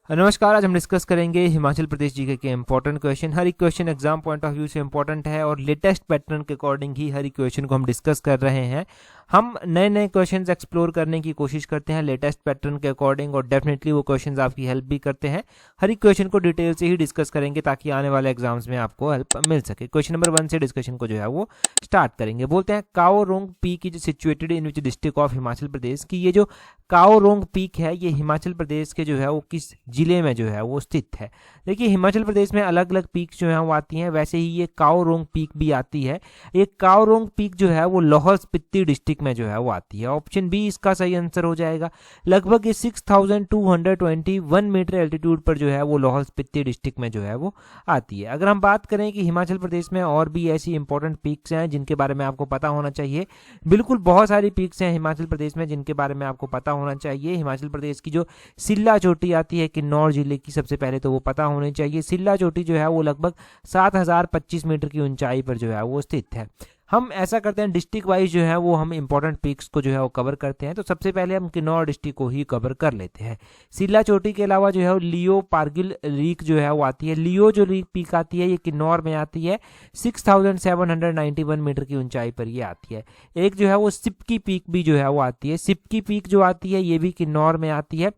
नमस्कार। आज हम डिस्कस करेंगे हिमाचल प्रदेश जीके के इंपॉर्टेंट क्वेश्चन। हर एक question exam point of view से इंपॉर्टेंट है और लेटेस्ट पैटर्न के अकॉर्डिंग ही हर एक क्वेश्चन को हम डिस्कस कर रहे हैं। हम नए नए क्वेश्चंस एक्सप्लोर करने की कोशिश करते हैं लेटेस्ट पैटर्न के अकॉर्डिंग, और डेफिनेटली वो क्वेश्चंस आपकी हेल्प भी करते हैं। हर एक क्वेश्चन को डिटेल से ही डिस्कस करेंगे ताकि आने वाले एग्जाम्स में आपको हेल्प मिल सके। क्वेश्चन नंबर 1 से डिस्कशन को जो है वो स्टार्ट करेंगे। बोलते हैं Kao Rong peak is situated in which district of Himachal Pradesh, की ये जो काओ रोंग पीक है ये हिमाचल प्रदेश के जो है वो किस जिले में जो है वो स्थित है। देखिए, हिमाचल प्रदेश में अलग अलग पीक्स जो है वो आती हैं, वैसे ही ये काओ रोंग पीक भी आती है। ये काओ रोंग पीक जो है वो लाहौल स्पीति डिस्ट्रिक्ट में जो है वो आती है। ऑप्शन बी इसका सही आंसर हो जाएगा। लगभग ये 6221 मीटर एल्टीट्यूड पर जो है वो लाहौल स्पीति डिस्ट्रिक्ट में जो है वो आती है। अगर हम बात करें कि हिमाचल प्रदेश में और भी ऐसी इंपॉर्टेंट पीक्स हैं जिनके बारे में आपको पता होना चाहिए, बिल्कुल बहुत सारी पीक्स हैं हिमाचल प्रदेश में जिनके बारे में आपको पता होना चाहिए। हिमाचल प्रदेश की जो सिल्ला चोटी आती है किन्नौर जिले की, सबसे पहले तो वो पता होनी चाहिए। सिल्ला चोटी जो है वो लगभग 7025 मीटर की ऊंचाई पर जो है वो स्थित है। हम ऐसा करते हैं डिस्ट्रिक्ट वाइज जो है वो हम इंपॉर्टेंट पीक्स को जो है वो कवर करते हैं। तो सबसे पहले हम किन्नौर डिस्ट्रिक्ट को ही कवर कर लेते हैं। सिल्ला चोटी के अलावा जो है वो लियो पारगिल रीक जो है वो आती है। लियो जो रीक पीक आती है ये किन्नौर में आती है, 6791 मीटर की ऊंचाई पर ये आती है। एक जो है वो सिपकी पीक भी जो है वो आती है। सिपकी पीक जो आती है ये भी किन्नौर में आती है।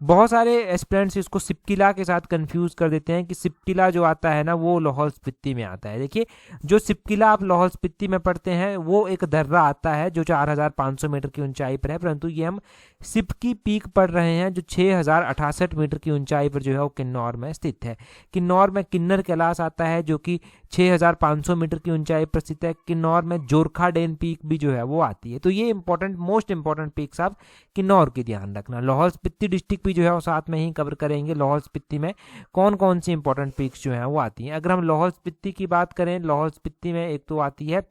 बहुत सारे एस्पिरेंट्स इसको सिपकिला के साथ कंफ्यूज कर देते हैं कि सिपकिला जो आता है ना वो लाहौल स्पीति में आता है। देखिए, जो सिपकिला आप लाहौल स्पीति में पढ़ते हैं वो एक दर्रा आता है जो 4500 मीटर की ऊंचाई पर है, परंतु ये हम सिपकी पीक पढ़ रहे हैं जो 6068 मीटर की ऊंचाई पर जो है वो किन्नौर में स्थित है। किन्नौर में किन्नर कैलाश आता है जो कि 6500 मीटर की ऊंचाई पर स्थित है। किन्नौर में जोरखा डेन पीक भी जो है वो आती है। तो ये मोस्ट इंपॉर्टेंट पीक्स आप किन्नौर की ध्यान रखना। लाहौल स्पीति डिस्ट्रिक्ट भी जो है वो साथ में ही कवर करेंगे। लाहौल स्पीति में कौन कौन सी इंपॉर्टेंट पीक्स जो है वो आती हैं। अगर हम लाहौल स्पीति की बात करें, लाहौल स्पीति में एक तो आती है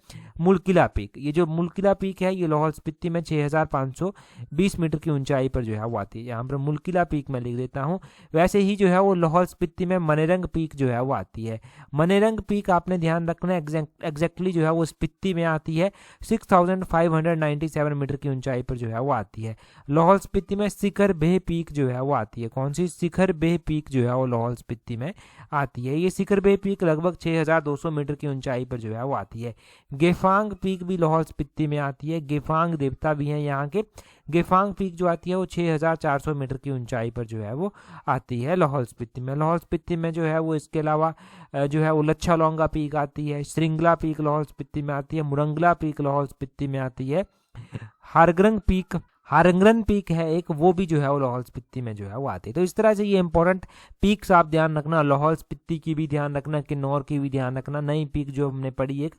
मुलकिला पीक। ये जो मुलकिला पीक है ये लाहौल स्पीति में 6520 मीटर की ऊंचाई पर जो है वो आती है। यहाँ पर मुलकिला पीक मैं लिख देता हूँ। वैसे ही जो है वो लाहौल स्पीति में मनेरंग पीक जो है वो आती है। मनेरंग पीक आपने ध्यान रखना है एग्जैक्टली जो है वो स्पीति में आती है, 6597 मीटर की ऊंचाई पर जो है वो आती है। लाहौल स्पीति में शिखर बेह पीक जो है वो आती है। कौन सी? शिखर बेह पीक जो है वो लाहौल स्पीति में आती है। ये शिखर बेह पीक लगभग 6200 मीटर की ऊंचाई पर जो है वो आती है। गेफांग पीक भी लाहौल स्पीति में आती है। गेफांग देवता भी हैं यहाँ के। गेफांग पीक जो आती है वो 6400 मीटर की ऊंचाई पर जो है वो आती है लाहौल स्पीति में। लाहौल स्पीति में जो है वो इसके अलावा जो है वो लच्छा लौंगा पीक आती है। श्रृंगला पीक लाहौल स्पीति में आती है। मुरंगला पीक लाहौल स्पीति में आती है। हारंगरन पीक है एक, वो भी जो है वो लाहौल स्पीति में जो है वो आती है। तो इस तरह से ये इंपॉर्टेंट पीक्स आप ध्यान रखना। लाहौल स्पीति की भी ध्यान रखना, किन्नौर की भी ध्यान रखना। नई पीक जो हमने पढ़ी एक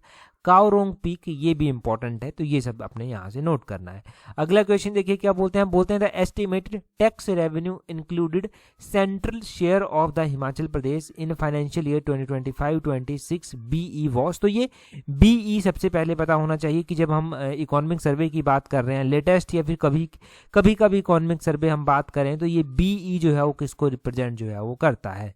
काओ रोंग पीक, ये भी इंपॉर्टेंट है। तो ये सब अपने यहाँ से नोट करना है। अगला क्वेश्चन देखिए क्या बोलते हैं। बोलते हैं the estimated tax revenue included central share of the Himachal Pradesh in financial year 2025-26 BE was. तो ये बीई सबसे पहले पता होना चाहिए कि जब हम इकोनॉमिक सर्वे की बात कर रहे हैं लेटेस्ट या फिर कभी इकोनॉमिक सर्वे हम बात करें तो ये बीई जो है वो किसको रिप्रेजेंट जो है वो करता है।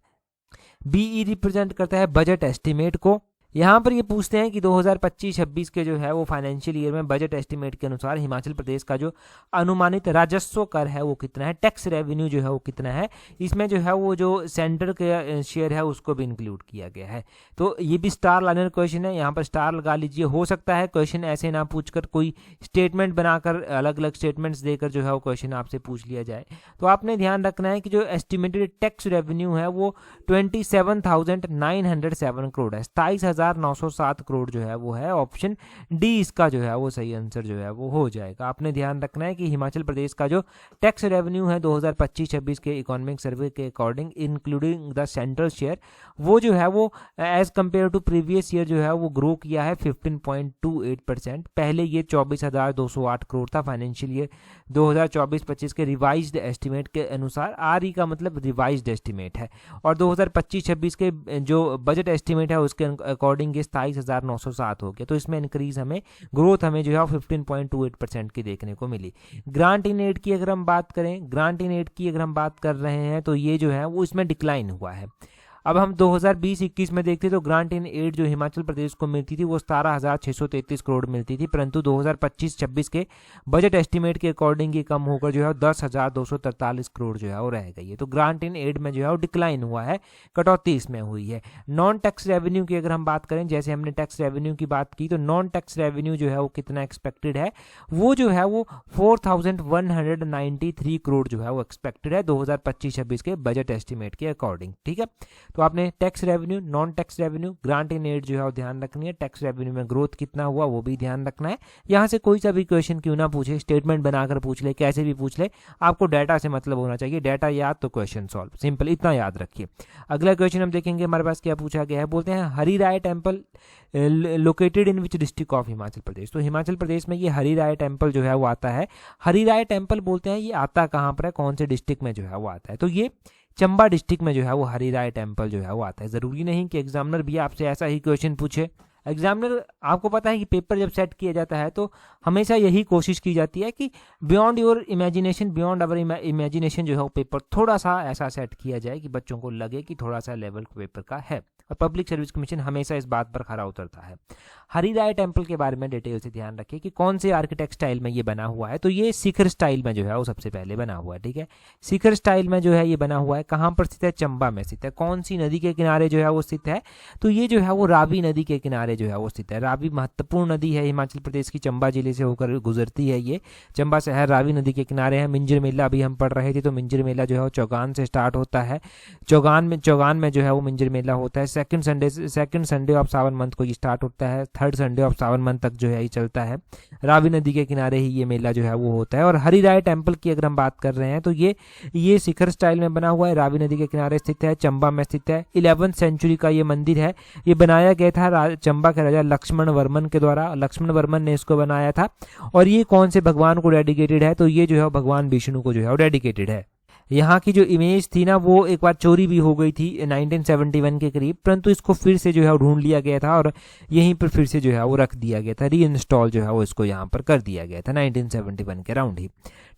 बीई रिप्रेजेंट करता है बजट एस्टिमेट को। यहाँ पर ये पूछते हैं कि 2025-26 के जो है वो फाइनेंशियल ईयर में बजट एस्टिमेट के अनुसार हिमाचल प्रदेश का जो अनुमानित राजस्व कर है वो कितना है, टैक्स रेवेन्यू जो है वो कितना है। इसमें जो है वो जो सेंटर के शेयर है उसको भी इंक्लूड किया गया है। तो ये भी स्टार लाइनर क्वेश्चन है, यहाँ पर स्टार लगा लीजिए। हो सकता है क्वेश्चन ऐसे ना पूछकर कोई स्टेटमेंट बनाकर अलग अलग स्टेटमेंट्स देकर जो है वो क्वेश्चन आपसे पूछ लिया जाए। तो आपने ध्यान रखना है कि जो एस्टिमेटेड टैक्स रेवेन्यू है वो 27,907 करोड़ है। 27,907 करोड़ जो है वो है। ऑप्शन डी इसका जो है वो सही आंसर जो है वो हो जाएगा। आपने ध्यान रखना है कि हिमाचल प्रदेश का जो टैक्स रेवेन्यू है 2025-26 के इकोनॉमिक सर्वे के according including the central share, वो जो है वो as compare to previous year जो है वो ग्रो किया है 15.28%। पहले ये 24,208 करोड़ था फाइनेंशियल ईयर 2024-25 के रिवाइज्ड एस्टिमेट के अनुसार। आर ई का मतलब रिवाइज्ड एस्टिमेट है। और 2025-26 के जो बजट एस्टिमेट है उसके अकॉर्डिंग ये 27,907 हो गया। तो इसमें इंक्रीज हमें ग्रोथ हमें जो है 15.28% की देखने को मिली। ग्रांट इन एड की अगर हम बात करें, ग्रांट इन एड की अगर हम बात कर रहे हैं तो ये जो है वो इसमें डिक्लाइन हुआ है। अब हम 2020-21 में देखते तो ग्रांट इन एड जो हिमाचल प्रदेश को मिलती थी वो 17,633 करोड़ मिलती थी, परंतु 2025-26 के बजट एस्टीमेट के अकॉर्डिंग ये कम होकर जो है 10,243 करोड़ जो है वो रह गई है। तो ग्रांट इन एड में जो है वो डिक्लाइन हुआ है, कटौती इसमें हुई है। नॉन टैक्स रेवेन्यू की अगर हम बात करें, जैसे हमने टैक्स रेवेन्यू की बात की, तो नॉन टैक्स रेवेन्यू जो है वो कितना एक्सपेक्टेड है, वो जो है वो 4,193 करोड़ जो है वो एक्सपेक्टेड है 2025-26 के बजट एस्टीमेट के अकॉर्डिंग। ठीक है, तो आपने tax revenue, non tax revenue, grant in aid जो है वो ध्यान रखनी है। टैक्स रेवेन्यू में ग्रोथ कितना हुआ वो भी ध्यान रखना है। यहाँ से कोई सा भी क्वेश्चन क्यों ना पूछे, स्टेटमेंट बनाकर पूछ ले, कैसे भी पूछ ले, आपको डाटा से मतलब होना चाहिए। डाटा याद तो क्वेश्चन सॉल्व, सिंपल, इतना याद रखिए। अगला क्वेश्चन हम देखेंगे हमारे पास क्या पूछा गया है। बोलते हैं Hari Rai temple located in which district of Himachal Pradesh. तो हिमाचल प्रदेश में ये हरि राय टेम्पल जो है वो आता है। हरि राय टेम्पल बोलते हैं ये आता कहाँ पर है, कौन से डिस्ट्रिक्ट में जो है वो आता है, तो ये चंबा डिस्ट्रिक्ट में जो है वो हरि राय टेम्पल जो है वो आता है। जरूरी नहीं कि एग्जामिनर भी आपसे ऐसा ही क्वेश्चन पूछे। एग्जामिनर, आपको पता है कि पेपर जब सेट किया जाता है तो हमेशा यही कोशिश की जाती है कि beyond your imagination, beyond our imagination जो है वो पेपर थोड़ा सा ऐसा सेट किया जाए कि बच्चों को लगे कि थोड़ा सा लेवल पेपर का है। और पब्लिक सर्विस कमीशन हमेशा इस बात पर खरा उतरता है। हरि राय टेम्पल के बारे में डिटेल से ध्यान रखिए कि कौन से आर्किटेक्ट स्टाइल में ये बना हुआ है। तो ये शिखर स्टाइल में जो है वो सबसे पहले बना हुआ है। ठीक है, शिखर स्टाइल में जो है ये बना हुआ है। कहाँ पर स्थित है, चंबा में स्थित है। कौन सी नदी के किनारे जो है वो स्थित है, तो ये जो है वो रावी नदी के किनारे जो है वो स्थित है। रावी महत्वपूर्ण नदी है हिमाचल प्रदेश की, चंबा जिले से होकर गुजरती है। ये चंबा शहर रावी नदी के किनारे है। मिंजर मेला अभी हम पढ़ रहे थे, तो मिंजर मेला जो है वो चौगान से स्टार्ट होता है। चौगान में जो है वो मिंजर मेला होता है। सेकंड संडे ऑफ सावन मंथ को ये स्टार्ट होता है। थर्ड संडे ऑफ सावन मंथ तक जो है ये चलता है। रावी नदी के किनारे ही ये मेला जो है वो होता है। और हरि राय टेम्पल की अगर हम बात कर रहे हैं तो ये शिखर स्टाइल में बना हुआ है, रावी नदी के किनारे स्थित है, चंबा में स्थित है। 11वीं सेंचुरी का ये मंदिर है। ये बनाया गया था चंबा के राजा लक्ष्मण वर्मन के द्वारा। लक्ष्मण वर्मन ने इसको बनाया था। और ये कौन से भगवान को डेडिकेटेड है, तो ये जो है भगवान विष्णु को जो है वो डेडिकेटेड है। यहाँ की जो इमेज थी ना वो एक बार चोरी भी हो गई थी 1971 के करीब, परंतु इसको फिर से जो है ढूंढ लिया गया था और यहीं पर फिर से जो है वो रख दिया गया था। री इंस्टॉल जो है वो इसको यहाँ पर कर दिया गया था 1971 के राउंड ही।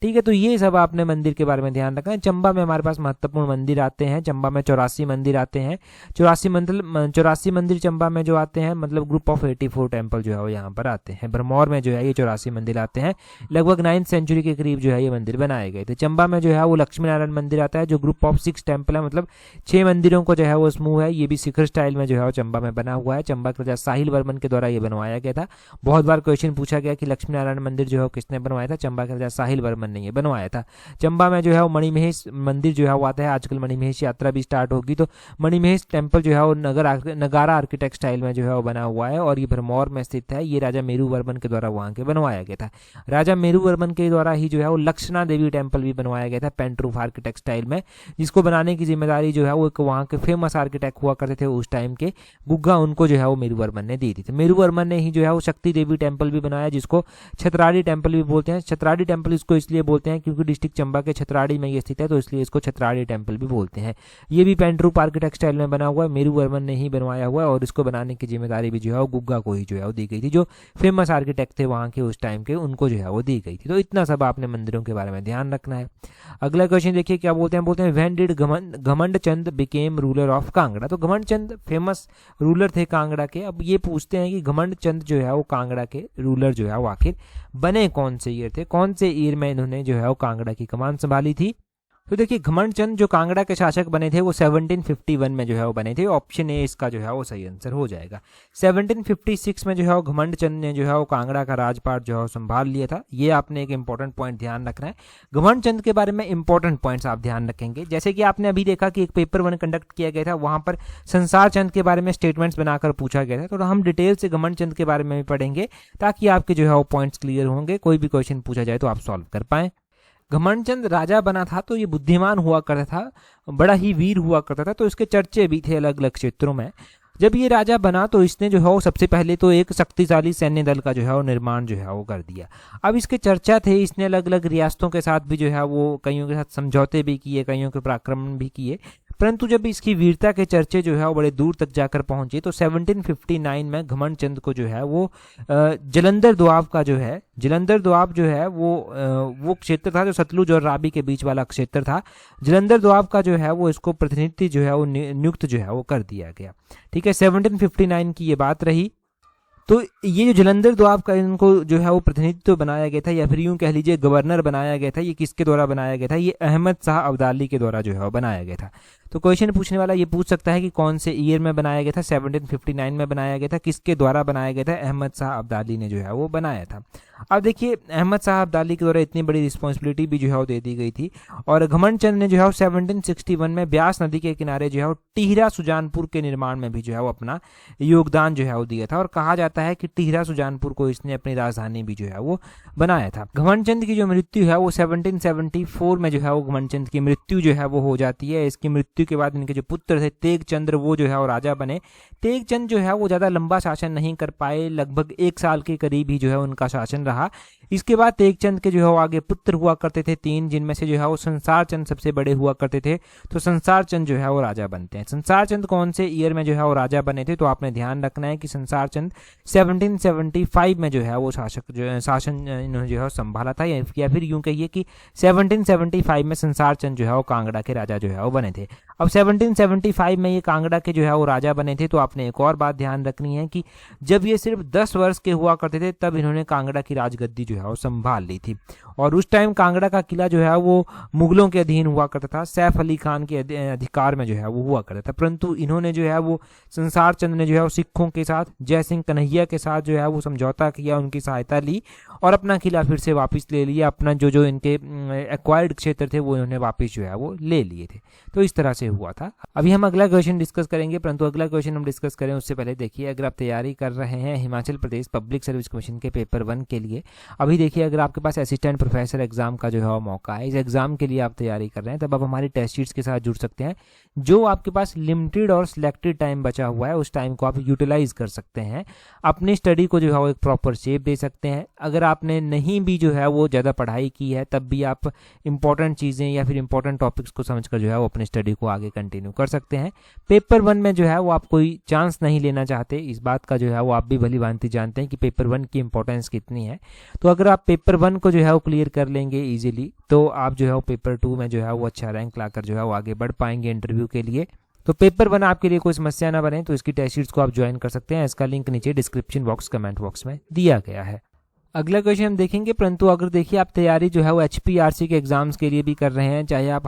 ठीक है, तो ये सब आपने मंदिर के बारे में ध्यान रखना है। चंबा में हमारे पास महत्वपूर्ण मंदिर आते हैं। चंबा में 84 मंदिर आते हैं। 84 मंदिर चंबा में जो आते हैं, मतलब ग्रुप ऑफ 84 टेम्पल जो है वो यहाँ पर आते हैं। भरमौर में जो है ये 84 मंदिर आते हैं। लगभग 9वीं सेंचुरी के करीब जो है ये मंदिर बनाए गए थे। चंबा में जो है वो लक्ष्मी नारायण मंदिर आता है जो ग्रुप ऑफ 6 टेम्पल है, मतलब 6 मंदिरों को जो है वो समूह है। ये भी शिखर स्टाइल में जो है वो चंबा में बना हुआ है। चंबा के राजा साहिल वर्मन के द्वारा ये बनवाया गया था। बहुत बार क्वेश्चन पूछा गया कि लक्ष्मी नारायण मंदिर जो है किसने बनवाया था, चंबा के राजा साहिल वर्मन ने ये बनवाया था। चंबा में जो है वो मणिमहेश मंदिर जो है वो आता है। आजकल मणिमहेश यात्रा भी स्टार्ट होगी, तो मणिमहेश टेम्पल जो है वो नगारा आर्किटेक्ट स्टाइल में जो है वो बना हुआ है और ये भरमौर में स्थित है। ये राजा मेरू वर्मन के द्वारा वहां के बनवाया गया था। राजा मेरू वर्मन के द्वारा ही जो है वो लक्षणा देवी टेम्पल भी बनवाया गया था पेंट्रूफ आर्किटेक्ट स्टाइल में, जिसको बनाने की जिम्मेदारी जो है वो एक वहाँ के फेमस आर्किटेक्ट हुआ करते थे उस टाइम के, गुग्गा, उनको जो है वो मेरू वर्मन ने दी थी। मेरू वर्मन ने ही जो है वो शक्ति देवी टेम्पल भी बनाया, जिसको छतराड़ी टेम्पल भी बोलते हैं। छतराड़ी टेम्पल इसको इसलिए बोलते हैं क्योंकि डिस्ट्रिक्ट चंबा के छतराड़ी में ये स्थित है, तो इसलिए इसको छतराड़ी टेम्पल भी बोलते हैं। ये भी पेंट्रूफ आर्किटेक्ट स्टाइल में बना हुआ है, मेरू वर्मन ने ही बनवाया हुआ है और इसको बनाने की जिम्मेदारी भी जो है वो गुग्गा को ही जो है वो दी गई थी, जो फेमस आर्किटेक्ट थे वहाँ के उस टाइम के, उनको जो है वो दी गई थी। तो इतना सब आपने मंदिरों के बारे में ध्यान रखना है। अगला क्वेश्चन देखिए क्या बोलते हैं व्हेन डिड घमंड चंद बिकेम रूलर ऑफ कांगड़ा। तो घमंड चंद फेमस रूलर थे कांगड़ा के। अब ये पूछते हैं कि घमंड चंद जो है वो कांगड़ा के रूलर जो है वो आखिर बने कौन से ईयर थे, कौन से ईयर में इन्होंने जो है वो कांगड़ा की कमान संभाली थी। तो देखिए घमंड चंद जो कांगड़ा के शासक बने थे वो 1751 में जो है वो बने थे। ऑप्शन ए इसका जो है वो सही आंसर हो जाएगा। 1756 में जो है वो घमंड चंद ने जो है वो कांगड़ा का राजपाट जो है वो संभाल लिया था। ये आपने एक इंपॉर्टेंट पॉइंट ध्यान रखना है। घमंड चंद के बारे में इंपॉर्टेंट पॉइंट्स आप ध्यान रखेंगे। जैसे कि आपने अभी देखा कि एक पेपर 1 कंडक्ट किया गया था, वहां पर संसार चंद के बारे में स्टेटमेंट्स बनाकर पूछा गया था। तो हम डिटेल से घमंड चंद के बारे में भी पढ़ेंगे ताकि आपके जो है वो पॉइंट्स क्लियर होंगे, कोई भी क्वेश्चन पूछा जाए तो आप सॉल्व कर पाएं। घमंड चंद राजा बना था तो ये बुद्धिमान हुआ करता था, बड़ा ही वीर हुआ करता था, तो इसके चर्चे भी थे अलग अलग क्षेत्रों में। जब ये राजा बना तो इसने जो है वो सबसे पहले तो एक शक्तिशाली सैन्य दल का जो है वो निर्माण जो है वो कर दिया। अब इसके चर्चा थे, इसने अलग अलग रियासतों के साथ भी जो है वो कईयों के साथ समझौते भी किए, कईयों के पर आक्रमण भी किए, परंतु जब इसकी वीरता के चर्चे जो है वो बड़े दूर तक जाकर पहुंचे तो 1759 में घमंड चंद को जो है वो जलंधर दोआब का जो है, जलंधर दोआब जो है वो क्षेत्र था जो सतलुज और रावी के बीच वाला क्षेत्र था। जलंधर दोआब का जो है वो इसको प्रतिनिधि जो है वो नियुक्त जो है वो कर दिया गया। ठीक है, 1759 की ये बात रही। तो ये जो जलंधर दोआब का इनको जो है वो प्रतिनिधित्व बनाया गया था, या फिर यूं कह लीजिए गवर्नर बनाया गया था, ये किसके द्वारा बनाया गया था? ये अहमद शाह अब्दाली के द्वारा जो है वो बनाया गया था। तो क्वेश्चन पूछने वाला ये पूछ सकता है कि कौन से ईयर में बनाया गया था? 1759 में बनाया गया था। किसके द्वारा बनाया गया था? अहमद शाह अब्दाली ने जो है वो बनाया था। अब देखिए, अहमद शाह अब्दाली के द्वारा इतनी बड़ी रिस्पॉन्सिबिलिटी भी जो है वो दे दी गई थी, और घमंड चंद ने जो है 1761 में ब्यास नदी के किनारे जो है वो टिहरा सुजानपुर के निर्माण में भी जो है वो अपना योगदान जो है वो दिया था, और कहा जाता है कि टिहरा सुजानपुर को इसने अपनी राजधानी भी जो है वो बनाया था। घमंड चंद की जो मृत्यु है वो 1774 में जो है वो घमंड चंद की मृत्यु जो है वो हो जाती है। इसकी मृत्यु के बाद इनके जो पुत्र थे तेग चंद्र, वो जो है वो राजा बने। तेग चंद जो है वो ज्यादा लंबा शासन नहीं कर पाए, लगभग 1 साल के करीब ही जो है उनका शासन रहा। इसके बाद तेग चंद के जो है वो आगे पुत्र हुआ करते थे 3, जिनमें से जो है वो संसार चंद सबसे बड़े हुआ करते थे। तो संसार चंद जो है वो राजा बनते हैं। संसार चंद कौन से ईयर में जो है वो राजा बने थे? तो आपने ध्यान रखना है कि संसार चंद 1775 में जो है वो शासन इन्होंने जो है संभाला था, या फिर यूं कहिए कि 1775 में संसार चंद जो है वो कांगड़ा के राजा जो है वो बने थे। अब 1775 में ये कांगड़ा के जो है वो राजा बने थे, तो आपने एक और बात ध्यान रखनी है कि जब ये सिर्फ 10 वर्ष के हुआ करते थे तब इन्होंने कांगड़ा की राजगद्दी जो है वो संभाल ली थी। और उस टाइम कांगड़ा का किला जो है वो मुगलों के अधीन हुआ करता था, सैफ अली खान के अधिकार में जो है वो हुआ करता था। परंतु इन्होंने जो है वो संसार चंद ने जो है वो सिखों के साथ, जय सिंह कन्हैया के साथ जो है वो समझौता किया, उनकी सहायता ली और अपना किला फिर से वापस ले लिया। अपना जो इनके एक्वायर्ड क्षेत्र थे वो इन्होंने वापस जो है वो ले लिए थे। तो इस तरह से हुआ था। अभी हम अगला क्वेश्चन डिस्कस करेंगे, परंतु अगला क्वेश्चन हम डिस्कस करें उससे पहले देखिए, अगर आप तैयारी कर रहे हैं Himachal Pradesh public service commission के पेपर 1 के लिए, अभी देखिए अगर आपके पास असिस्टेंट प्रोफेसर एग्जाम का जो है मौका है, इस एग्जाम के लिए आप तैयारी कर रहे हैं, तब आप हमारी टेस्ट शीट्स के साथ जुड़ सकते हैं। जो आपके पास लिमिटेड और सिलेक्टेड टाइम बचा हुआ है उस टाइम को आप यूटिलाइज कर सकते हैं, अपनी स्टडी को जो है वो एक प्रॉपर शेप दे सकते हैं। अगर आपने नहीं भी जो है वो ज़्यादा पढ़ाई की है तब भी आप इंपॉर्टेंट चीज़ें या फिर इंपॉर्टेंट टॉपिक्स को समझकर जो है वो अपनी स्टडी को आगे कंटिन्यू कर सकते हैं। पेपर 1 में जो है वो आप कोई चांस नहीं लेना चाहते, इस बात का जो है वो आप भी भली भांति जानते हैं कि पेपर 1 की इंपॉर्टेंस कितनी है। तो अगर आप पेपर 1 को जो है वो क्लियर कर लेंगे इजीली, तो आप जो है वो पेपर 2 में जो है वो अच्छा रैंक लाकर जो है वो आगे बढ़ पाएंगे इंटरव्यू के लिए। तो पेपर 1 आपके लिए कोई समस्या ना बने तो इसकी टेस्ट शीट्स को आप ज्वाइन कर सकते हैं। इसका लिंक नीचे डिस्क्रिप्शन बॉक्स, कमेंट बॉक्स में दिया गया है। अगला क्वेश्चन हम देखेंगे, परंतु अगर देखिए आप तैयारी जो है वो HPRC के एग्जाम्स के लिए भी कर रहे हैं, चाहे आप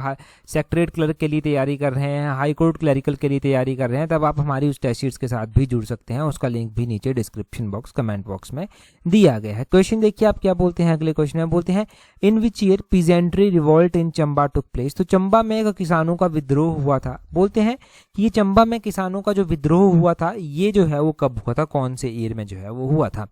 सेक्रेटरीट क्लर्क के लिए तैयारी कर रहे हैं, हाई कोर्ट क्लरिकल के लिए तैयारी कर रहे हैं, तब आप हमारी उस टेस्ट शीट्स के साथ भी जुड़ सकते हैं। उसका लिंक भी नीचे डिस्क्रिप्शन बॉक्स, कमेंट बॉक्स में दिया गया है। क्वेश्चन देखिए आप क्या बोलते हैं। अगले क्वेश्चन में बोलते हैं, in which year peasantry revolt in Chamba took place. तो चंबा में एक किसानों का विद्रोह हुआ था। बोलते हैं कि ये चंबा में किसानों का जो विद्रोह हुआ था ये जो है वो कब हुआ था, कौन से ईयर में जो है वो हुआ था।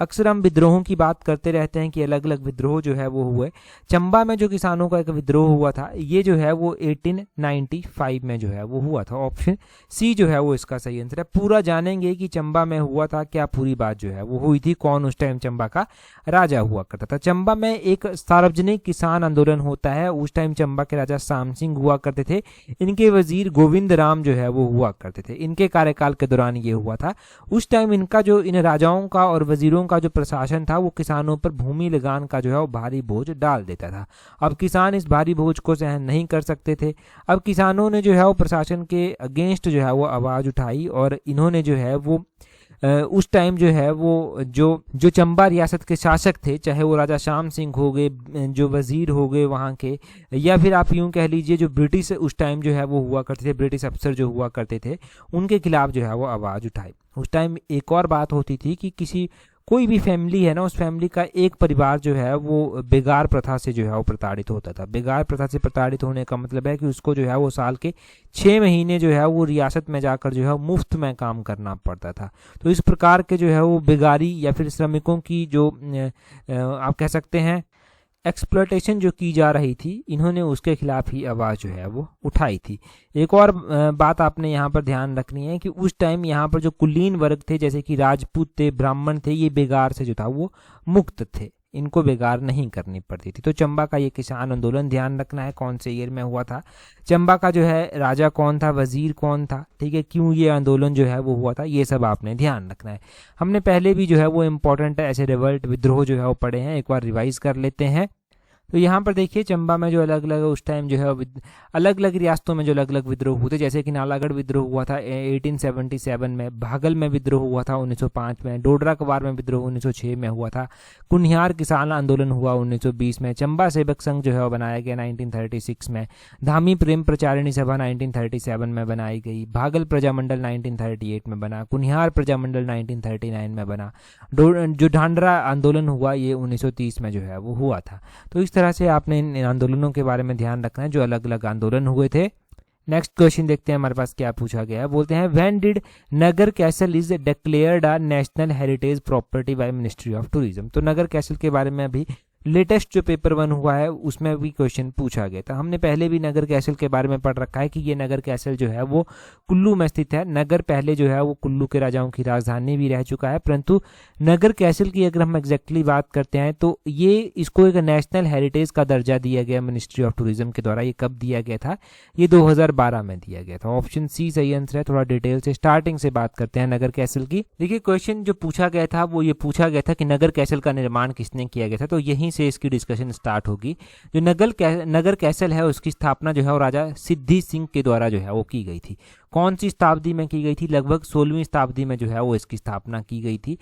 अक्सर हम विद्रोहों की बात करते रहते हैं कि अलग अलग विद्रोह जो है वो हुए। चंबा में जो किसानों का एक विद्रोह हुआ था ये जो है वो 1895 में जो है वो हुआ था। ऑप्शन सी जो है वो इसका सही आंसर है। पूरा जानेंगे कि चंबा में हुआ था क्या, पूरी बात जो है वो हुई थी, कौन उस टाइम चंबा का राजा हुआ करता था। चंबा में एक सार्वजनिक किसान आंदोलन होता है, उस टाइम चंबा के राजा शाम सिंह हुआ करते थे। इनके वजीर गोविंद राम जो है वो हुआ करते थे। इनके कार्यकाल के दौरान ये हुआ था। उस टाइम इनका जो इन राजाओं का और वजीरों का जो प्रशासन था वो किसानों पर भूमि लगान का जो है वो भारी बोझ डाल देता था। अब किसान इस भारी बोझ को सहन नहीं कर सकते थे। अब किसानों ने जो है वो प्रशासन के अगेंस्ट जो है वो आवाज उठाई और इन्होंने जो है वो उस टाइम जो है वो जो चंबा रियासत के शासक थे, चाहे वो राजा शाम सिंह हो गए, जो वजीर हो गए वहाँ के, या फिर आप यूं कह लीजिए जो ब्रिटिश उस टाइम जो है वो हुआ करते थे, ब्रिटिश अफसर जो हुआ करते थे, उनके खिलाफ जो है वो आवाज़ उठाई। उस टाइम एक और बात होती थी कि कोई भी फैमिली है ना, उस फैमिली का एक परिवार जो है वो बेगार प्रथा से जो है वो प्रताड़ित होता था। बेगार प्रथा से प्रताड़ित होने का मतलब है कि उसको जो है वो साल के 6 महीने जो है वो रियासत में जाकर जो है मुफ्त में काम करना पड़ता था। तो इस प्रकार के जो है वो बेगारी या फिर श्रमिकों की जो आप कह सकते हैं एक्सप्लॉयटेशन जो की जा रही थी, इन्होंने उसके खिलाफ ही आवाज़ जो है वो उठाई थी। एक और बात आपने यहाँ पर ध्यान रखनी है कि उस टाइम यहाँ पर जो कुलीन वर्ग थे, जैसे कि राजपूत थे, ब्राह्मण थे, ये बेगार से जो था वो मुक्त थे। इनको बेकार नहीं करनी पड़ती थी। तो चंबा का ये किसान आंदोलन ध्यान रखना है कौन से ईयर में हुआ था, चंबा का जो है राजा कौन था, वजीर कौन था, ठीक है, क्यों ये आंदोलन जो है वो हुआ था, ये सब आपने ध्यान रखना है। हमने पहले भी जो है वो इम्पोर्टेंट ऐसे रिवल्ट विद्रोह जो है वो पढ़े हैं, एक बार रिवाइज कर लेते हैं। तो यहाँ पर देखिए चंबा में जो अलग अलग उस टाइम जो है अलग अलग रियासतों में जो अलग अलग विद्रोह हुए थे, जैसे कि नालागढ़ विद्रोह हुआ था 1877 में, भागल में विद्रोह हुआ था 1905 में, डोडरा कवार में विद्रोह 1906 में हुआ था, कुनिहार किसान आंदोलन हुआ 1920 में, चंबा सेवक संघ जो है वो बनाया गया 1936 में, धामी प्रेम प्रचारिणी सभा 1937 में बनाई गई, भागल प्रजामंडल 1938 में बना, कुनिहार प्रजामंडल 1939 में बना, जो ढांडरा आंदोलन हुआ ये 1930 में जो है वो हुआ था। तो इस तरह से आपने इन आंदोलनों के बारे में ध्यान रखना है जो अलग अलग आंदोलन हुए थे। नेक्स्ट क्वेश्चन देखते हैं हमारे पास क्या पूछा गया है। बोलते हैं when did Nagar castle is declared a national heritage property by ministry of tourism. तो नगर कैसल के बारे में अभी लेटेस्ट जो पेपर 1 हुआ है उसमें भी क्वेश्चन पूछा गया था। हमने पहले भी नगर कैसल के बारे में पढ़ रखा है कि ये नगर कैसल जो है वो कुल्लू में स्थित है। नगर पहले जो है वो कुल्लू के राजाओं की राजधानी भी रह चुका है, परंतु नगर कैसल की अगर हम एग्जैक्टली बात करते हैं तो ये इसको एक नेशनल हेरिटेज का दर्जा दिया गया मिनिस्ट्री ऑफ टूरिज्म के द्वारा। ये कब दिया गया था? ये 2012 में दिया गया था। ऑप्शन सी सही आंसर है। थोड़ा डिटेल से स्टार्टिंग से बात करते हैं नगर कैसल की। देखिए क्वेश्चन जो पूछा गया था वो ये पूछा गया था कि नगर कैसल का निर्माण किसने किया गया था, तो यहीं से इसकी डिस्कशन स्टार्ट होगी। जो नगर कैसल है उसकी स्थापना जो है वो राजा सिद्धि सिंह के द्वारा जो है वो की गई थी। कौन सी शताब्दी में की गई थी? लगभग 16वीं शताब्दी में जो है वो इसकी स्थापना की गई थी।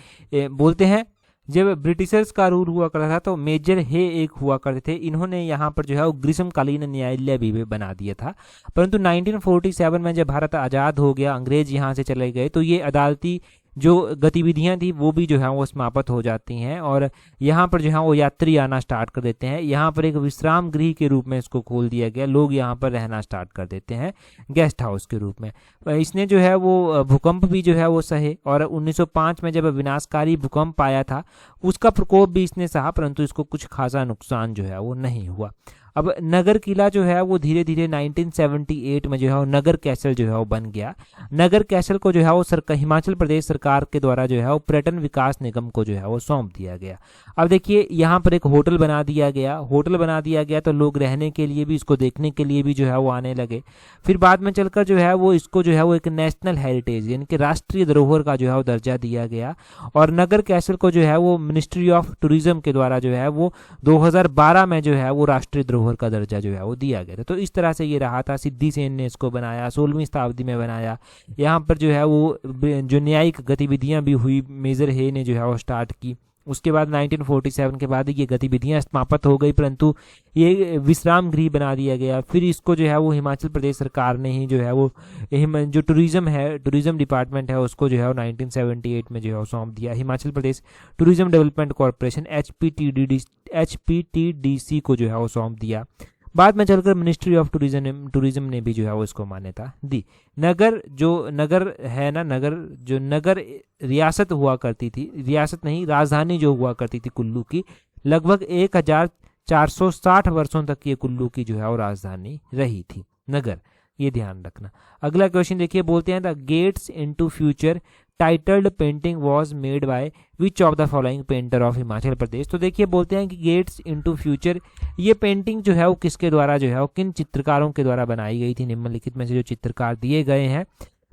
बोलते हैं जब ब्रिटिशर्स का रूल हुआ करता था तो मेजर हे एक हुआ करते थे, इन्होंने यहाँ पर जो है वो ग्रीष्मकालीन न्यायालय भी बना दिया था। परंतु 1947 में जब भारत आज़ाद हो गया, अंग्रेज यहाँ से चले गए, तो ये अदालती जो गतिविधियां थी वो भी जो है वो समाप्त हो जाती हैं और यहाँ पर जो है वो यात्री आना स्टार्ट कर देते हैं। यहाँ पर एक विश्राम गृह के रूप में इसको खोल दिया गया, लोग यहाँ पर रहना स्टार्ट कर देते हैं गेस्ट हाउस के रूप में। इसने जो है वो भूकंप भी जो है वो सहे और 1905 में जब विनाशकारी भूकंप आया था उसका प्रकोप भी इसने सहा, परंतु इसको कुछ खासा नुकसान जो है वो नहीं हुआ। अब नगर किला जो है वो धीरे धीरे 1978 में जो है वो नगर कैसल जो है वो बन गया। नगर कैसल को जो है वो हिमाचल प्रदेश सरकार के द्वारा जो है वो पर्यटन विकास निगम को जो है वो सौंप दिया गया। अब देखिए यहाँ पर एक होटल बना दिया गया। होटल बना दिया गया तो लोग रहने के लिए भी, इसको देखने के लिए भी जो है वो आने लगे। फिर बाद में चलकर जो है वो इसको जो है वो एक नेशनल हेरिटेज यानी कि राष्ट्रीय धरोहर का जो है वो दर्जा दिया गया और नगर कैसल को जो है वो मिनिस्ट्री ऑफ टूरिज्म के द्वारा जो है वो 2012 में जो है वो राष्ट्रीय धरोहर का दर्जा जो है वो दिया गया था। तो इस तरह से ये रहा था। सिद्धि सेन ने इसको बनाया, 16वीं शताब्दी में बनाया। यहाँ पर जो है वो जो न्यायिक गतिविधियां भी हुई, मेजर हे ने जो है वो स्टार्ट की। उसके बाद 1947 के बाद ये गतिविधियां समाप्त हो गई, परंतु ये विश्राम गृह बना दिया गया। फिर इसको जो है वो हिमाचल प्रदेश सरकार ने ही जो है वो जो टूरिज्म डिपार्टमेंट है उसको जो है वो 1978 में जो है वो सौंप दिया। Himachal Pradesh tourism development corporation HPTDC को जो है वो सौंप दिया। बाद में चलकर मिनिस्ट्री ऑफ टूरिज्म ने भी जो है वो इसको मान्यता दी। नगर है ना, नगर रियासत हुआ करती थी, रियासत नहीं राजधानी जो हुआ करती थी कुल्लू की, लगभग 1460 वर्षों तक ये कुल्लू की जो है वो राजधानी रही थी नगर, ये ध्यान रखना। अगला क्वेश्चन देखिए, बोलते हैं the gates into future titled painting was made by which of the following painter of Himachal Pradesh. तो देखिए बोलते हैं कि गेट्स इनटू फ्यूचर ये पेंटिंग जो है वो किसके द्वारा जो है वो किन चित्रकारों के द्वारा बनाई गई थी? निम्नलिखित में से जो चित्रकार दिए गए हैं,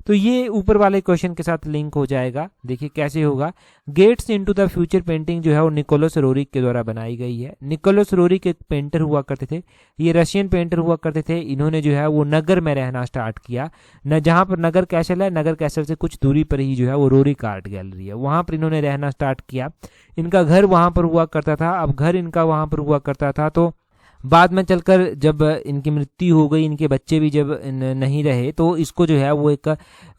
तो ये ऊपर वाले क्वेश्चन के साथ लिंक हो जाएगा। देखिए कैसे होगा। Gets into the future painting जो है वो निकोलस रोरिक के द्वारा बनाई गई है। निकोलस रोरिक एक पेंटर हुआ करते थे, ये रशियन पेंटर हुआ करते थे। इन्होंने जो है वो नगर में रहना स्टार्ट किया न, जहाँ पर नगर कैसल है, नगर कैसल से कुछ दूरी पर ही जो है वो रोरिक आर्ट गैलरी है, वहाँ पर इन्होंने रहना स्टार्ट किया। इनका घर वहाँ पर हुआ करता था। अब घर इनका वहाँ पर हुआ करता था तो बाद में चलकर जब इनकी मृत्यु हो गई, इनके बच्चे भी जब नहीं रहे, तो इसको जो है वो एक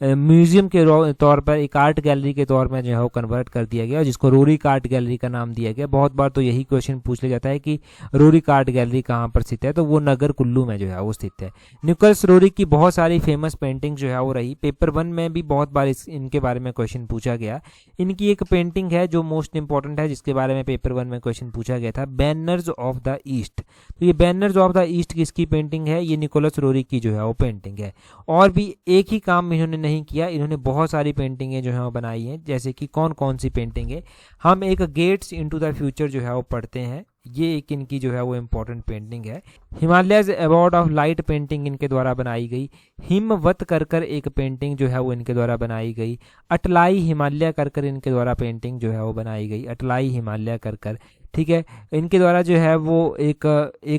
म्यूजियम के तौर पर, एक आर्ट गैलरी के तौर में जो है वो कन्वर्ट कर दिया गया, जिसको रोरिक आर्ट गैलरी का नाम दिया गया। बहुत बार तो यही क्वेश्चन पूछ लिया जाता है कि रोरिक आर्ट गैलरी कहाँ पर स्थित है, तो वो नगर कुल्लू में जो है वो स्थित है। निकोलस रोरिक की बहुत सारी फेमस पेंटिंग जो है वो रही। पेपर 1 में भी बहुत बार इनके बारे में क्वेश्चन पूछा गया। इनकी एक पेंटिंग है जो मोस्ट इंपॉर्टेंट है, जिसके बारे में पेपर 1 में क्वेश्चन पूछा गया था, बैनर्स ऑफ द ईस्ट। तो ये बैनर्स ऑफ द ईस्ट किसकी पेंटिंग है? ये निकोलस रोरिक की जो है वो पेंटिंग है। और भी एक ही काम इन्होंने नहीं किया, इन्होंने बहुत सारी पेंटिंगें जो है वो बनाई हैं। जैसे कि कौन कौन सी पेंटिंगें, हम एक गेट्स इनटू द फ्यूचर जो है वो पढ़ते हैं, ये एक इनकी जो है वो इम्पोर्टेंट पेंटिंग है। Himalayas award of light painting इनके द्वारा बनाई गई। हिमवत कर एक पेंटिंग जो है वो इनके द्वारा बनाई गई। अटलाई हिमालय कर इनके द्वारा पेंटिंग जो है वो बनाई गई, अटलाई हिमालय कर। ठीक है, इनके द्वारा जो है वो एक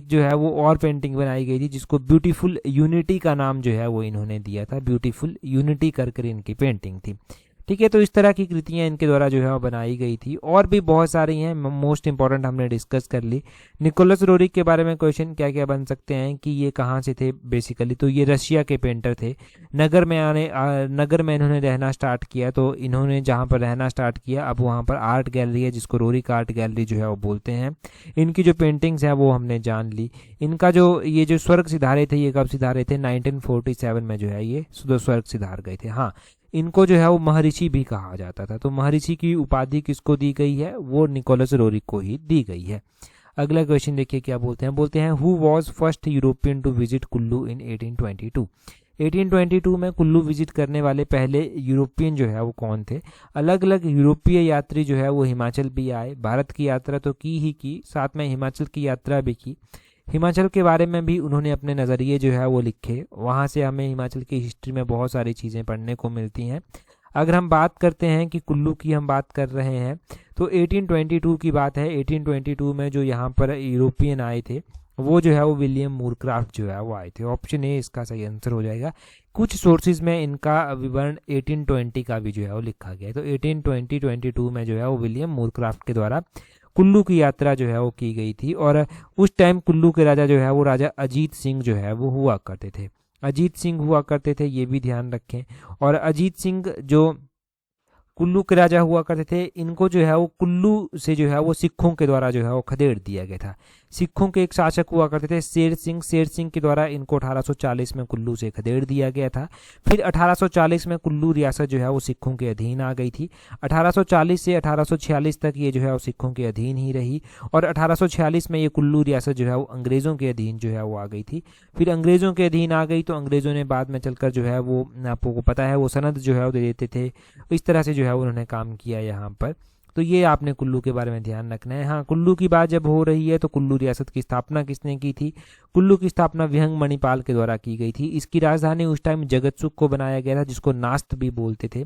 जो है वो और पेंटिंग बनाई गई थी जिसको ब्यूटीफुल यूनिटी का नाम जो है वो इन्होंने दिया था, ब्यूटीफुल यूनिटी कर इनकी पेंटिंग थी। ठीक है, तो इस तरह की कृतियां इनके द्वारा जो है वो बनाई गई थी, और भी बहुत सारी हैं, मोस्ट इंपॉर्टेंट हमने डिस्कस कर ली। निकोलस रोरिक के बारे में क्वेश्चन क्या क्या बन सकते हैं कि ये कहाँ से थे बेसिकली, तो ये रशिया के पेंटर थे। नगर में इन्होंने रहना स्टार्ट किया, तो इन्होंने जहाँ पर रहना स्टार्ट किया अब वहाँ पर आर्ट गैलरी है जिसको रोरिक आर्ट गैलरी जो है वो बोलते हैं। इनकी जो पेंटिंग्स हैं वो हमने जान ली। इनका जो ये जो स्वर्ग सिधारे थे ये कब सिधारे थे, 1947 में जो है ये स्वर्ग सिधार गए थे। हाँ, इनको जो है वो महर्षि भी कहा जाता था, तो महर्षि की उपाधि किसको दी गई है, वो निकोलस रोरिक को ही दी गई है। अगला क्वेश्चन देखिए क्या बोलते हैं who was first European to visit Kullu in 1822। 1822 में कुल्लू विजिट करने वाले पहले यूरोपियन जो है वो कौन थे। अलग अलग यूरोपीय यात्री जो है वो हिमाचल भी आए, भारत की यात्रा तो की ही की, साथ में हिमाचल की यात्रा भी की। हिमाचल के बारे में भी उन्होंने अपने नज़रिए जो है वो लिखे, वहाँ से हमें हिमाचल की हिस्ट्री में बहुत सारी चीज़ें पढ़ने को मिलती हैं। अगर हम बात करते हैं कि कुल्लू की हम बात कर रहे हैं तो 1822 की बात है। 1822 में जो यहाँ पर यूरोपियन आए थे वो जो है वो विलियम मूरक्राफ्ट जो है वो आए थे। ऑप्शन ए इसका सही आंसर हो जाएगा। कुछ सोर्सेज में इनका विवरण 1820 का भी जो है वो लिखा गया है, तो 1822 में जो है वो विलियम मूरक्राफ्ट के द्वारा कुल्लू की यात्रा जो है वो की गई थी। और उस टाइम कुल्लू के राजा जो है वो राजा अजीत सिंह जो है वो हुआ करते थे, अजीत सिंह हुआ करते थे, ये भी ध्यान रखें। और अजीत सिंह जो कुल्लू के राजा हुआ करते थे, इनको जो है वो कुल्लू से जो है वो सिखों के द्वारा जो है वो खदेड़ दिया गया था। सिखों के एक शासक हुआ करते थे शेर सिंह के द्वारा इनको 1840 में कुल्लू से खदेड़ दिया गया था। फिर 1840 में कुल्लू रियासत जो है वो सिखों के अधीन आ गई थी। 1840 से 1846 तक ये जो है वो सिखों के अधीन ही रही, और 1846 में ये कुल्लू रियासत जो है वो अंग्रेज़ों के अधीन जो है वो आ गई थी। फिर अंग्रेज़ों के अधीन आ गई तो अंग्रेज़ों ने बाद में चलकर जो है वो, आपको पता है, वो सनद जो है वो दे देते थे। इस तरह से जो है उन्होंने काम किया यहाँ पर। तो ये आपने कुल्लू के बारे में ध्यान रखना है। हाँ, कुल्लू की बात जब हो रही है तो कुल्लू रियासत की स्थापना किसने की थी। कुल्लू की स्थापना विहंग मणिपाल के द्वारा की गई थी। इसकी राजधानी उस टाइम जगतसुख को बनाया गया था, जिसको नास्त भी बोलते थे।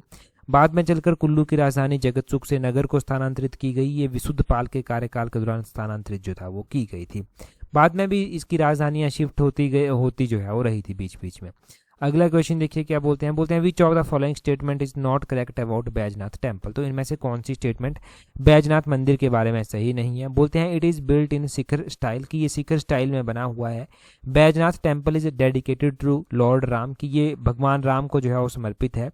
बाद में चलकर कुल्लू की राजधानी जगतसुख से नगर को स्थानांतरित की गई। ये विशुद्धपाल के कार्यकाल के दौरान स्थानांतरित जो था वो की गई थी। बाद में भी इसकी राजधानियां शिफ्ट होती जो है वो रही थी बीच बीच में। अगला क्वेश्चन देखिए क्या बोलते हैं which of the following statement is not correct about Baijnath temple. तो इनमें से कौन सी स्टेटमेंट बैजनाथ मंदिर के बारे में सही नहीं है। बोलते हैं it is built in Shikhar style, कि ये शिखर स्टाइल में बना हुआ है। Baijnath temple is dedicated to lord Ram, कि ये भगवान राम को जो है वो समर्पित है।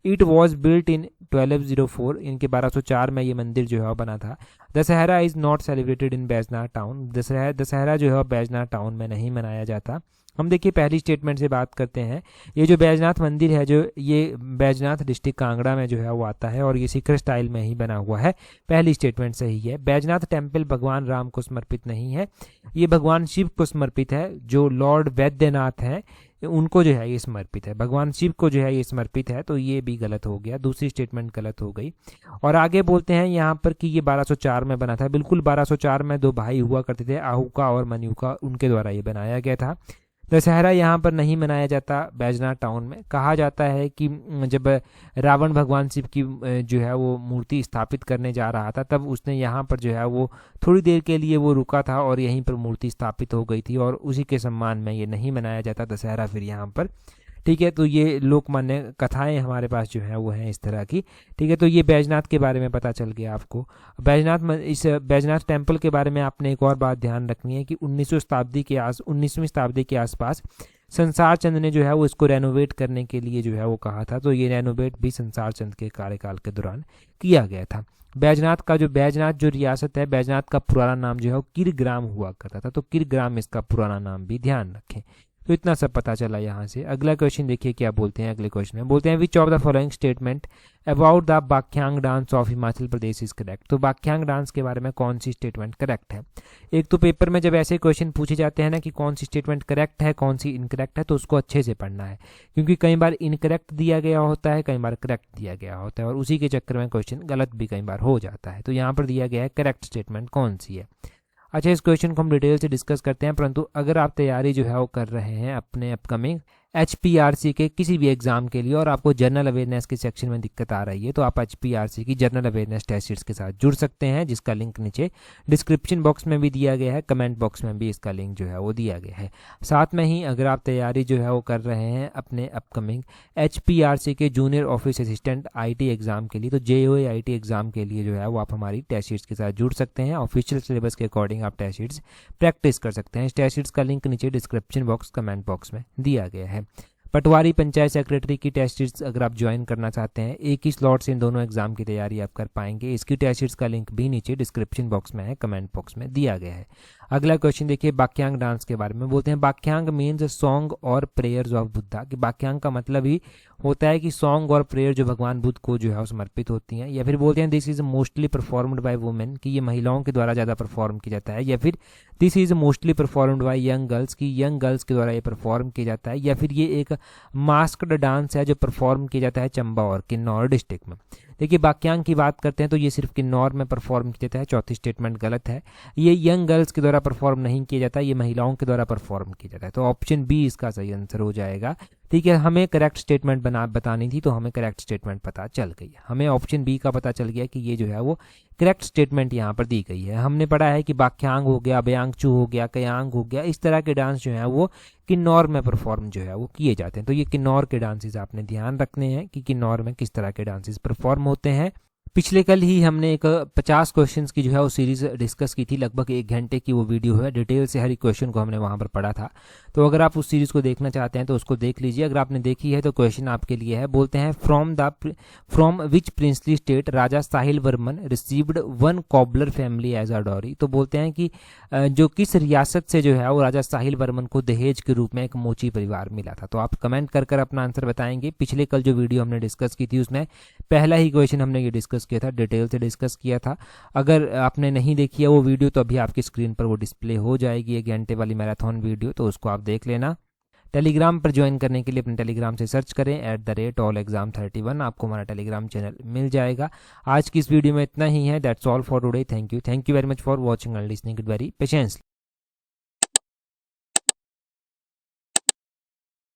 इट वॉज बिल्ट इन 1204, इनके 1204 में ये मंदिर जो है वो बना था। Dussehra is not celebrated in Baijnath town, Dussehra जो है बैजनाथ टाउन में नहीं मनाया जाता। हम देखिए पहली स्टेटमेंट से बात करते हैं। ये जो बैजनाथ मंदिर है, जो ये बैजनाथ डिस्ट्रिक्ट कांगड़ा में जो है वो आता है, और ये शिखर स्टाइल में ही बना हुआ है। पहली स्टेटमेंट सही है। बैजनाथ टेम्पल भगवान राम को समर्पित नहीं है, ये भगवान शिव को समर्पित है। जो लॉर्ड वैद्यनाथ हैं उनको जो है ये समर्पित है, भगवान शिव को जो है ये समर्पित है। तो ये भी गलत हो गया, दूसरी स्टेटमेंट गलत हो गई। और आगे बोलते हैं यहाँ पर कि ये 1204 में बना था। बिल्कुल 1204 में दो भाई हुआ करते थे, आहूका और मनियुका, उनके द्वारा ये बनाया गया था। दशहरा यहाँ पर नहीं मनाया जाता बैजनाथ टाउन में। कहा जाता है कि जब रावण भगवान शिव की जो है वो मूर्ति स्थापित करने जा रहा था, तब उसने यहाँ पर जो है वो थोड़ी देर के लिए वो रुका था और यहीं पर मूर्ति स्थापित हो गई थी, और उसी के सम्मान में ये नहीं मनाया जाता दशहरा फिर यहाँ पर। ठीक है, तो ये लोकमान्य कथाएं हमारे पास जो है वो हैं इस तरह की। ठीक है, तो ये बैजनाथ के बारे में पता चल गया आपको। इस बैजनाथ टेम्पल के बारे में आपने एक और बात ध्यान रखनी है कि 19वीं शताब्दी के आसपास संसार चंद ने जो है वो इसको रेनोवेट करने के लिए जो है वो कहा था। तो ये रेनोवेट भी संसार चंद के कार्यकाल के दौरान किया गया था। बैजनाथ जो रियासत है, बैजनाथ का पुराना नाम जो है वो किरग्राम हुआ करता था। तो किरग्राम इसका पुराना नाम भी ध्यान रखें। तो इतना सब पता चला यहाँ से। अगला क्वेश्चन देखिए क्या बोलते हैं। अगले क्वेश्चन में बोलते हैं which of the following statement about the Bakyang dance of Himachal Pradesh is correct. तो बाक्यांग डांस के बारे में कौन सी स्टेटमेंट करेक्ट है। एक तो पेपर में जब ऐसे क्वेश्चन पूछे जाते हैं ना कि कौन सी स्टेटमेंट करेक्ट है कौन सी इनकरेक्ट है, तो उसको अच्छे से पढ़ना है, क्योंकि कई बार इनकरेक्ट दिया गया होता है, कई बार करेक्ट दिया गया होता है, और उसी के चक्कर में क्वेश्चन गलत भी कई बार हो जाता है। तो यहाँ पर दिया गया है करेक्ट स्टेटमेंट कौन सी है। अच्छा, इस क्वेश्चन को हम डिटेल से डिस्कस करते हैं, परंतु अगर आप तैयारी जो है वो कर रहे हैं अपने अपकमिंग HPRC के किसी भी एग्जाम के लिए और आपको जनरल अवेयरनेस के सेक्शन में दिक्कत आ रही है, तो आप HPRC की जनरल अवेयरनेस टेस्ट सीरीज के साथ जुड़ सकते हैं, जिसका लिंक नीचे डिस्क्रिप्शन बॉक्स में भी दिया गया है, कमेंट बॉक्स में भी इसका लिंक जो है वो दिया गया है। साथ में ही अगर आप तैयारी जो है वो कर रहे हैं अपने अपकमिंग HPRC के junior office assistant IT exam के लिए, तो JOA IT एग्जाम के लिए जो है वो आप हमारी टेस्ट सीरीज के साथ जुड़ सकते हैं। ऑफिशियल सिलेबस के अकॉर्डिंग आप टेस्ट सीरीज प्रैक्टिस कर सकते हैं। इस टेस्ट सीरीज का लिंक नीचे डिस्क्रिप्शन बॉक्स कमेंट बॉक्स में दिया गया है। पटवारी पंचायत सेक्रेटरी की टेस्ट सीरीज अगर आप ज्वाइन करना चाहते हैं, एक ही स्लॉट से इन दोनों एग्जाम की तैयारी आप कर पाएंगे। इसकी टेस्ट सीरीज का लिंक भी नीचे डिस्क्रिप्शन बॉक्स में है, कमेंट बॉक्स में दिया गया है। अगला क्वेश्चन देखिए बाक्यांग डांस के बारे में। बोलते हैं बाक्यांग मीन्स सॉन्ग और प्रेयर्स ऑफ बुद्धा। कि बाक्यांग का मतलब ही होता है कि सॉन्ग और प्रेयर जो भगवान बुद्ध को जो है समर्पित होती हैं। या फिर बोलते हैं this is mostly performed by women, कि ये महिलाओं के द्वारा ज़्यादा परफॉर्म किया जाता है। या फिर this is mostly performed by young girls, की यंग गर्ल्स के द्वारा ये परफॉर्म किया जाता है। या फिर ये एक मास्क्ड डांस है जो परफॉर्म किया जाता है चंबा और किन्नौर डिस्ट्रिक्ट में। देखिए बाक्यांग की बात करते हैं तो ये सिर्फ किन्नौर में परफॉर्म किया जाता है, चौथी स्टेटमेंट गलत है। ये यंग गर्ल्स के द्वारा परफॉर्म नहीं किया जाता, ये महिलाओं के द्वारा परफॉर्म किया जाता है। तो ऑप्शन बी इसका सही आंसर हो जाएगा। ठीक है, हमें करेक्ट स्टेटमेंट बतानी थी तो हमें करेक्ट स्टेटमेंट पता चल गई है। हमें ऑप्शन बी का पता चल गया कि ये जो है वो करेक्ट स्टेटमेंट यहाँ पर दी गई है। हमने पढ़ा है कि बाक्यांग हो गया, बयांगचू हो गया, कयांग हो गया, इस तरह के डांस जो है वो किन्नौर में परफॉर्म जो है वो किए जाते हैं। तो ये किन्नौर के डांसेस आपने ध्यान रखने हैं कि किन्नौर में किस तरह के डांसेस परफॉर्म होते हैं। पिछले कल ही हमने एक 50 क्वेश्चंस की जो है वो सीरीज डिस्कस की थी, लगभग 1 घंटे की वो वीडियो है। डिटेल से हर एक क्वेश्चन को हमने वहाँ पर पढ़ा था, तो अगर आप उस सीरीज को देखना चाहते हैं तो उसको देख लीजिए। अगर आपने देखी है तो क्वेश्चन आपके लिए है। बोलते हैं from which princely state Raja Sahil Varman received 1 cobbler family as a dowry. तो बोलते हैं कि जो किस रियासत से जो है वो राजा साहिल वर्मन को दहेज के रूप में एक मोची परिवार मिला था। तो आप कमेंट कर अपना आंसर बताएंगे। पिछले कल जो वीडियो हमने डिस्कस की थी उसमें पहला ही क्वेश्चन हमने ये डिस्कस किया था, डिटेल से डिस्कस किया था। अगर आपने नहीं देखी है वो वीडियो तो अभी आपकी स्क्रीन पर वो डिस्प्ले हो जाएगी, 1 घंटे वाली मैराथन वीडियो, तो उसको आप देख लेना। टेलीग्राम पर ज्वाइन करने के लिए अपने टेलीग्राम से सर्च करें @allexam31, आपको हमारा टेलीग्राम चैनल मिल जाएगा। आज की इस वीडियो में इतना ही है। That's all for today. Thank you very much for watching and listening it very patiently.